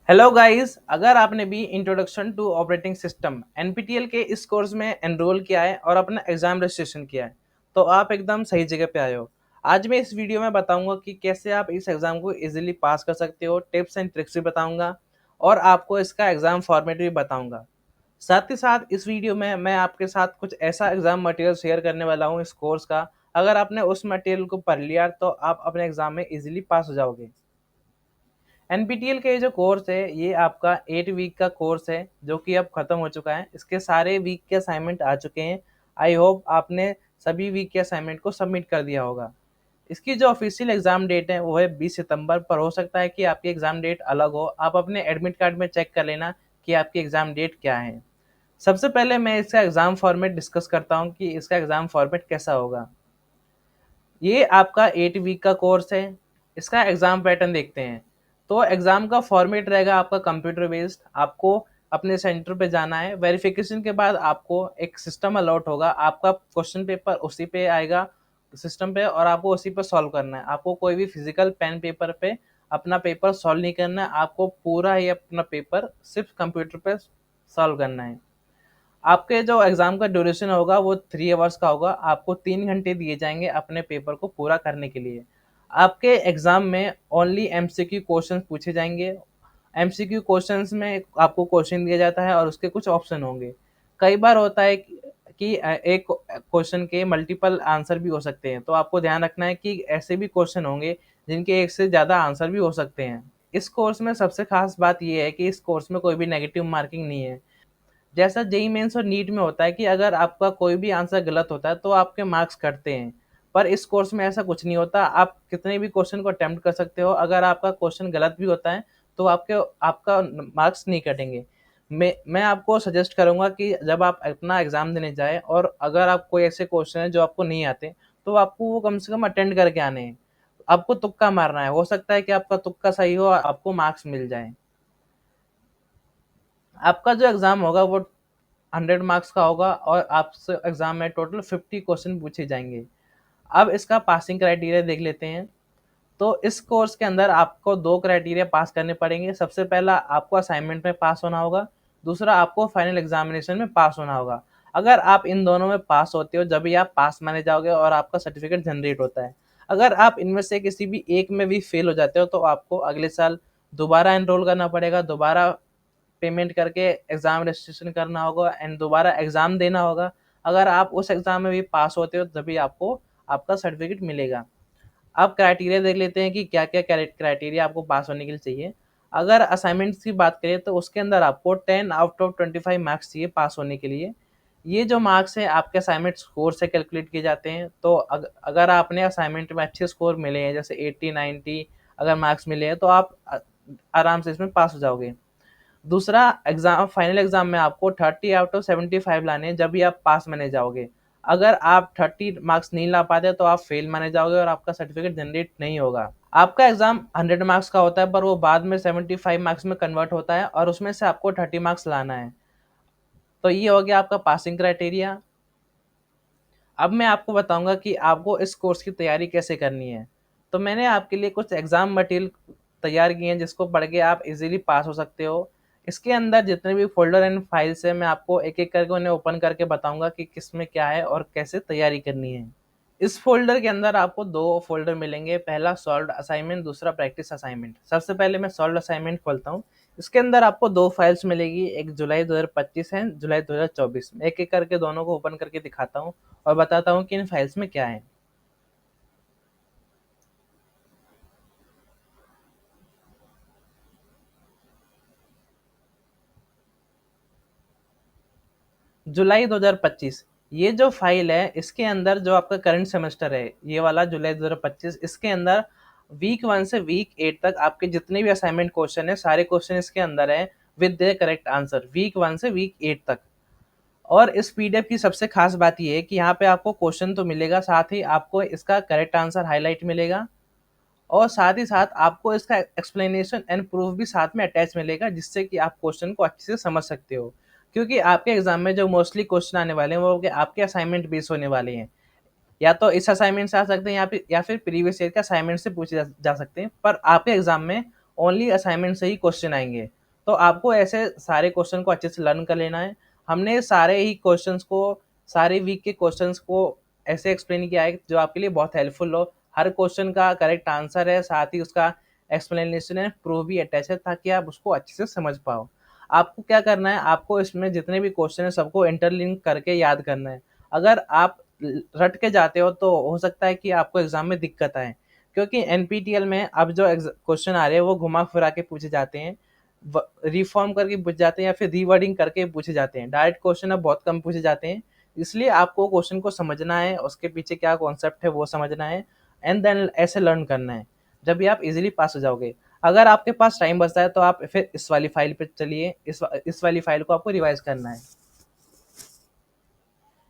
Hello guys, अगर आपने भी introduction to operating system NPTEL के इस कोर्स में एनरोल किया है और अपना एग्जाम रजिस्ट्रेशन किया है तो आप एकदम सही जगह पे आए हो। आज मैं इस वीडियो में बताऊंगा कि कैसे आप इस एग्जाम को इजीली पास कर सकते हो, टिप्स एंड ट्रिक्स भी बताऊंगा और आपको इसका एग्जाम फॉर्मेट भी बताऊंगा। साथ ही साथ इस वीडियो में मैं आपके साथ कुछ ऐसा एग्जाम मटेरियल शेयर करने वाला हूँ इस कोर्स का। अगर आपने उस मटेरियल को पढ़ लिया तो आप अपने एग्जाम में इजीली पास हो जाओगे। एनपीटीईएल के जो कोर्स है ये आपका 8 वीक का कोर्स है जो कि अब खत्म हो चुका है। इसके सारे वीक के असाइनमेंट आ चुके हैं। आई होप आपने सभी वीक के असाइनमेंट को सबमिट कर दिया होगा। इसकी जो ऑफिशियल एग्जाम डेट है वो है 20 सितंबर, पर हो सकता है कि आपकी एग्जाम डेट अलग हो। आप अपने एडमिट कार्ड में चेक कर लेना कि आपकी एग्जाम डेट क्या है। सबसे पहले मैं इसका एग्जाम फॉर्मेट डिस्कस करता हूँ कि इसका एग्जाम फॉर्मेट कैसा होगा। ये आपका 8 वीक का कोर्स है। इसका एग्जाम पैटर्न देखते हैं। तो एग्जाम का फॉर्मेट रहेगा आपका कंप्यूटर बेस्ड। आपको अपने सेंटर पे जाना है। वेरिफिकेशन के बाद आपको एक सिस्टम अलॉट होगा। आपका क्वेश्चन पेपर उसी पे आएगा सिस्टम पे और आपको उसी पे सॉल्व करना है। आपको कोई भी फिजिकल पेन पेपर पे अपना पेपर सॉल्व नहीं करना है। आपको पूरा ही अपना पेपर सिर्फ कंप्यूटर पे सॉल्व करना है। आपके जो एग्जाम का ड्यूरेशन होगा वो 3 आवर्स का होगा। आपको 3 घंटे दिए जाएंगे अपने पेपर को पूरा करने के लिए। आपके एग्जाम में ओनली एमसीक्यू क्वेश्चन पूछे जाएंगे। एमसीक्यू क्वेश्चंस में आपको क्वेश्चन दिया जाता है और उसके कुछ ऑप्शन होंगे। कई बार होता है कि एक क्वेश्चन के मल्टीपल आंसर भी हो सकते हैं, तो आपको ध्यान रखना है कि ऐसे भी क्वेश्चन होंगे जिनके एक से ज़्यादा आंसर भी हो सकते हैं। इस कोर्स में सबसे खास बात यह है कि इस कोर्स में कोई भी नेगेटिव मार्किंग नहीं है। जैसा जेई मेंस और नीट में होता है कि अगर आपका कोई भी आंसर गलत होता है तो आपके मार्क्स कटते हैं, पर इस कोर्स में ऐसा कुछ नहीं होता। आप कितने भी क्वेश्चन को अटेम्प्ट कर सकते हो। अगर आपका क्वेश्चन गलत भी होता है तो आपके आपका मार्क्स नहीं कटेंगे। मैं आपको सजेस्ट करूंगा कि जब आप अपना एग्जाम देने जाए और अगर आप कोई ऐसे क्वेश्चन है जो आपको नहीं आते तो आपको वो कम से कम अटेंड करके आने हैं। आपको तुक्का मारना है। हो सकता है कि आपका तुक्का सही हो और आपको मार्क्स मिल जाए। आपका जो एग्जाम होगा वो 100 मार्क्स का होगा और आपसे एग्जाम में टोटल 50 क्वेश्चन पूछे जाएंगे। अब इसका पासिंग क्राइटेरिया देख लेते हैं। तो इस कोर्स के अंदर आपको 2 क्राइटेरिया पास करने पड़ेंगे। सबसे पहला आपको असाइनमेंट में पास होना होगा। दूसरा आपको फाइनल एग्जामिनेशन में पास होना होगा। अगर आप इन दोनों में पास होते हो जब भी आप पास माने जाओगे और आपका सर्टिफिकेट जनरेट होता है। अगर आप इनमें से किसी भी एक में भी फेल हो जाते हो तो आपको अगले साल दोबारा एनरोल करना पड़ेगा, दोबारा पेमेंट करके एग्जाम रजिस्ट्रेशन करना होगा एंड दोबारा एग्जाम देना होगा। अगर आप उस एग्जाम में भी पास होते हो तभी आपको आपका सर्टिफिकेट मिलेगा। अब क्राइटेरिया देख लेते हैं कि क्या क्या क्राइटेरिया आपको पास होने के लिए चाहिए। अगर असाइनमेंट्स की बात करें तो उसके अंदर आपको 10 आउट ऑफ 25 मार्क्स चाहिए पास होने के लिए। ये जो मार्क्स है आपके असाइनमेंट स्कोर से कैलकुलेट किए जाते हैं। तो अगर आपने असाइनमेंट में अच्छे स्कोर मिले हैं जैसे 80 90 अगर मार्क्स मिले हैं तो आप आराम से इसमें पास हो जाओगे। दूसरा एग्जाम फाइनल एग्जाम में आपको 30 आउट ऑफ 75 लाने हैं जब भी आप पास माने जाओगे। अगर आप 30 मार्क्स नहीं ला पाते तो आप फेल माने जाओगे और आपका सर्टिफिकेट जनरेट नहीं होगा। आपका एग्जाम 100 मार्क्स का होता है पर वो बाद में 75 मार्क्स में कन्वर्ट होता है और उसमें से आपको 30 मार्क्स लाना है। तो ये हो गया आपका पासिंग क्राइटेरिया। अब मैं आपको बताऊंगा कि आपको इस कोर्स की तैयारी कैसे करनी है। तो मैंने आपके लिए कुछ एग्जाम मटेरियल तैयार किए हैं जिसको पढ़ के आप इजीली पास हो सकते हो। इसके अंदर जितने भी फोल्डर एंड फाइल्स हैं मैं आपको एक एक करके उन्हें ओपन करके बताऊंगा कि किस में क्या है और कैसे तैयारी करनी है। इस फोल्डर के अंदर आपको 2 फोल्डर मिलेंगे, पहला सॉल्व्ड असाइनमेंट, दूसरा प्रैक्टिस असाइनमेंट। सबसे पहले मैं सॉल्व्ड असाइनमेंट खोलता हूँ। इसके अंदर आपको 2 फाइल्स मिलेगी, एक जुलाई 2025 है, जुलाई 2024 में। एक एक करके दोनों को ओपन करके दिखाता हूँ और बताता हूँ कि इन फाइल्स में क्या है। जुलाई 2025 ये जो फाइल है इसके अंदर जो आपका करंट सेमेस्टर है ये वाला जुलाई 2025, इसके अंदर वीक 1 से वीक 8 तक आपके जितने भी असाइनमेंट क्वेश्चन है सारे क्वेश्चन इसके अंदर है with the correct answer, week 1 से वीक 8 तक। और इस पीडीएफ की सबसे खास बात ये है कि यहाँ पे आपको क्वेश्चन तो मिलेगा, साथ ही आपको इसका करेक्ट आंसर हाईलाइट मिलेगा और साथ ही साथ आपको इसका एक्सप्लेनेशन एंड प्रूफ भी साथ में अटैच मिलेगा जिससे कि आप क्वेश्चन को अच्छे से समझ सकते हो। क्योंकि आपके एग्जाम में जो मोस्टली क्वेश्चन आने वाले हैं वो आपके असाइनमेंट बेस होने वाले हैं। या तो इस असाइनमेंट से आ सकते हैं या फिर प्रीवियस ईयर के असाइनमेंट से पूछे जा सकते हैं, पर आपके एग्जाम में ओनली असाइनमेंट से ही क्वेश्चन आएंगे। तो आपको ऐसे सारे क्वेश्चन को अच्छे से लर्न कर लेना है। हमने सारे ही क्वेश्चंस को, सारे वीक के क्वेश्चंस को ऐसे एक्सप्लेन किया है जो आपके लिए बहुत हेल्पफुल हो। हर क्वेश्चन का करेक्ट आंसर है, साथ ही उसका एक्सप्लेनेशन है, प्रूफ भी अटैच है, ताकि आप उसको अच्छे से समझ पाओ। आपको क्या करना है, आपको इसमें जितने भी क्वेश्चन है सबको इंटरलिंक करके याद करना है। अगर आप रट के जाते हो तो हो सकता है कि आपको एग्जाम में दिक्कत आए, क्योंकि एनपीटीएल में अब जो क्वेश्चन आ रहे हैं वो घुमा फिरा के पूछे जाते हैं, रिफॉर्म करके पूछे जाते हैं या फिर रीवर्डिंग करके पूछे जाते हैं। डायरेक्ट क्वेश्चन अब बहुत कम पूछे जाते हैं। इसलिए आपको क्वेश्चन को समझना है, उसके पीछे क्या कॉन्सेप्ट है वो समझना है, एंड देन ऐसे लर्न करना है, जब भी आप इजीली पास हो जाओगे। अगर आपके पास टाइम बचता है तो आप फिर इस वाली फाइल पे चलिए। इस वाली फाइल को आपको रिवाइज करना है।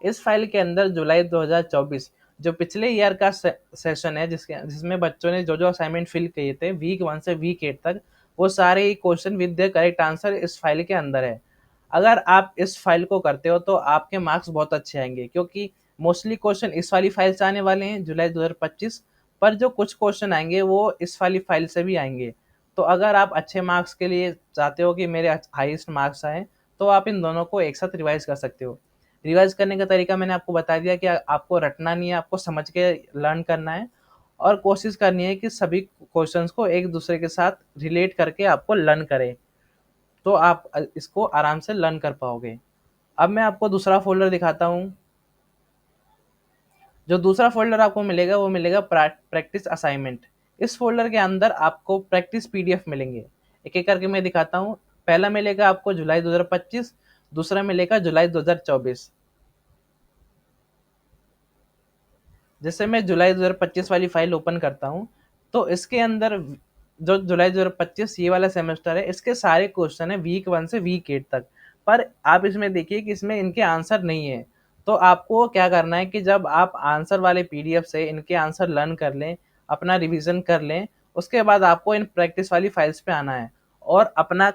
इस फाइल के अंदर जुलाई 2024 जो पिछले ईयर का सेशन है, जिसमें बच्चों ने जो जो असाइनमेंट फिल किए थे वीक 1 से वीक 8 तक, वो सारे ही question with the correct answer इस फाइल के अंदर है। अगर आप इस फाइल को करते हो तो आपके मार्क्स बहुत अच्छे आएंगे, क्योंकि मोस्टली क्वेश्चन इस वाली फाइल से आने वाले हैं जुलाई 2025, पर जो कुछ क्वेश्चन आएंगे वो इस वाली फाइल से भी आएंगे। तो अगर आप अच्छे मार्क्स के लिए चाहते हो कि मेरे हाईएस्ट मार्क्स आए, तो आप इन दोनों को एक साथ रिवाइज कर सकते हो। रिवाइज करने का तरीका मैंने आपको बता दिया कि आपको रटना नहीं है, आपको समझ के लर्न करना है, और कोशिश करनी है कि सभी क्वेश्चंस को एक दूसरे के साथ रिलेट करके आपको लर्न करें, तो आप इसको आराम से लर्न कर पाओगे। अब मैं आपको दूसरा फ़ोल्डर दिखाता हूँ। जो दूसरा फ़ोल्डर आपको मिलेगा वो मिलेगा प्रैक्टिस असाइनमेंट। इस फ़ोल्डर के अंदर आपको प्रैक्टिस पीडीएफ मिलेंगे। एक-एक करके मैं दिखाता हूँ। पहला मिलेगा आपको जुलाई 2025, दूसरा मिलेगा जुलाई 2024। जैसे मैं जुलाई 2025 वाली फाइल ओपन करता हूँ, तो इसके अंदर जो जुलाई 2025 ये वाला सेमेस्टर है, इसके सारे क्वेश्चन है वीक 1 से वीक 8 तक। पर आप इसमें देखिए कि इसमें इनके आंसर नहीं है। तो आपको क्या करना है कि जब आप आंसर वाले पीडीएफ से इनके आंसर लर्न कर लें, अपना रिवीजन कर लें, उसके बाद आपको इन प्रैक्टिस वाली फाइल्स पे आना है और अपना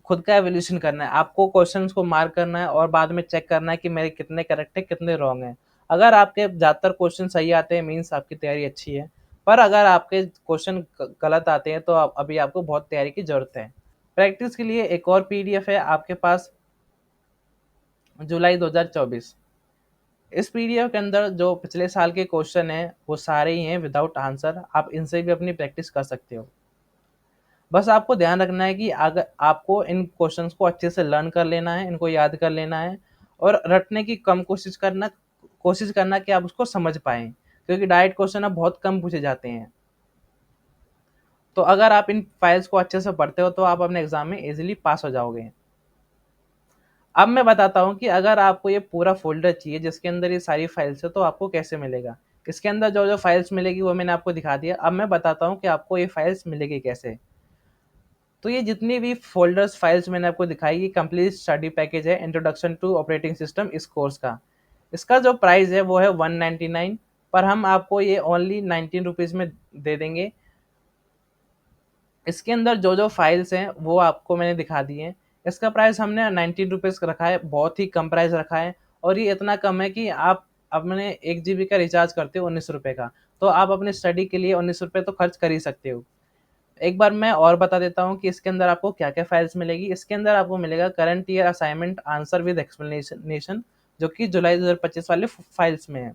खुद का एवोल्यूशन करना है। आपको क्वेश्चंस को मार्क करना है और बाद में चेक करना है कि मेरे कितने करेक्ट है, कितने रॉन्ग हैं। अगर आपके ज़्यादातर क्वेश्चन सही आते हैं, मीन्स आपकी तैयारी अच्छी है। पर अगर आपके क्वेश्चन गलत आते हैं तो अभी आपको बहुत तैयारी की ज़रूरत है। प्रैक्टिस के लिए एक और पीडीएफ है आपके पास, जुलाई 2024। इस पीडीएफ के अंदर जो पिछले साल के क्वेश्चन हैं वो सारे ही हैं विदाउट आंसर। आप इनसे भी अपनी प्रैक्टिस कर सकते हो। बस आपको ध्यान रखना है कि अगर आपको इन क्वेश्चंस को अच्छे से लर्न कर लेना है, इनको याद कर लेना है, और रटने की कम कोशिश करना कि आप उसको समझ पाएँ, क्योंकि डायरेक्ट क्वेश्चन अब बहुत कम पूछे जाते हैं। तो अगर आप इन फाइल्स को अच्छे से पढ़ते हो तो आप अपने एग्ज़ाम में ईज़िली पास हो जाओगे। अब मैं बताता हूँ कि अगर आपको ये पूरा फ़ोल्डर चाहिए जिसके अंदर ये सारी फाइल्स है, तो आपको कैसे मिलेगा? इसके अंदर जो-जो फाइल्स मिलेगी वो मैंने आपको दिखा दिया। अब मैं बताता हूँ कि आपको ये फाइल्स मिलेगी कैसे? तो ये जितनी भी फ़ोल्डर्स फाइल्स मैंने आपको दिखाई, ये कंप्लीट स्टडी पैकेज है इंट्रोडक्शन टू ऑपरेटिंग सिस्टम इस कोर्स का। इसका जो प्राइस है वो है 199, पर हम आपको ये ओनली 19 रुपीज़ में दे देंगे। इसके अंदर जो-जो फाइल्स हैं वो आपको मैंने दिखा दी हैं। इसका प्राइस हमने 19 रुपीज़ रखा है, बहुत ही कम प्राइस रखा है, और ये इतना कम है कि आप अपने 1 जीबी का रिचार्ज करते हो ₹19 का, तो आप अपनी स्टडी के लिए ₹19 तो खर्च कर ही सकते हो। एक बार मैं और बता देता हूँ कि इसके अंदर आपको क्या-क्या फाइल्स मिलेगी। इसके अंदर आपको मिलेगा current year assignment answer with explanation, जो कि जुलाई 2025 वाले फाइल्स में है।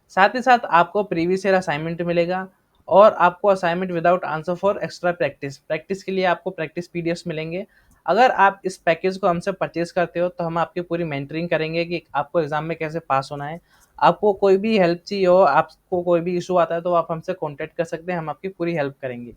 साथ ही साथ आपको प्रीवियस ईयर असाइनमेंट मिलेगा, और आपको assignment without answer for extra practice के लिए आपको प्रैक्टिस पीडीएफ्स मिलेंगे। अगर आप इस पैकेज को हमसे परचेज़ करते हो तो हम आपकी पूरी मेंटरिंग करेंगे कि आपको एग्ज़ाम में कैसे पास होना है। आपको कोई भी हेल्प चाहिए हो, आपको कोई भी इश्यू आता है, तो आप हमसे कॉन्टैक्ट कर सकते हैं, हम आपकी पूरी हेल्प करेंगे।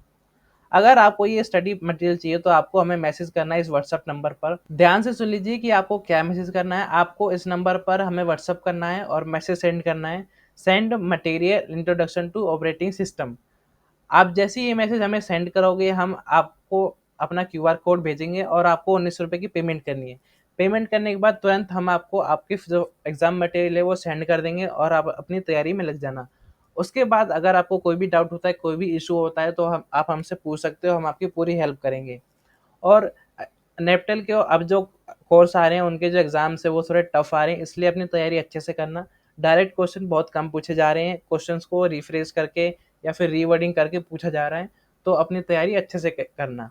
अगर आपको ये स्टडी मटेरियल चाहिए तो आपको हमें मैसेज करना है इस व्हाट्सएप नंबर पर। ध्यान से सुन लीजिए कि आपको क्या मैसेज करना है। आपको इस नंबर पर हमें व्हाट्सएप करना है और मैसेज सेंड करना है, send material introduction to operating system. आप जैसे ही ये मैसेज हमें सेंड करोगे, हम आपको अपना क्यूआर कोड भेजेंगे और आपको ₹19 की पेमेंट करनी है। पेमेंट करने के बाद तुरंत हम आपको आपकी जो एग्ज़ाम मटेरियल है वो सेंड कर देंगे, और आप अपनी तैयारी में लग जाना। उसके बाद अगर आपको कोई भी डाउट होता है, कोई भी इश्यू होता है, तो हम आप हमसे पूछ सकते हो, हम आपकी पूरी हेल्प करेंगे। और नेपटल के अब जो कोर्स आ रहे हैं उनके जो एग्ज़ाम्स हैं वो थोड़े टफ आ रहे हैं, इसलिए अपनी तैयारी अच्छे से करना। डायरेक्ट क्वेश्चन बहुत कम पूछे जा रहे हैं, क्वेश्चंस को रिफ्रेश करके या फिर रीवर्डिंग करके पूछा जा रहा है। तो अपनी तैयारी अच्छे से करना।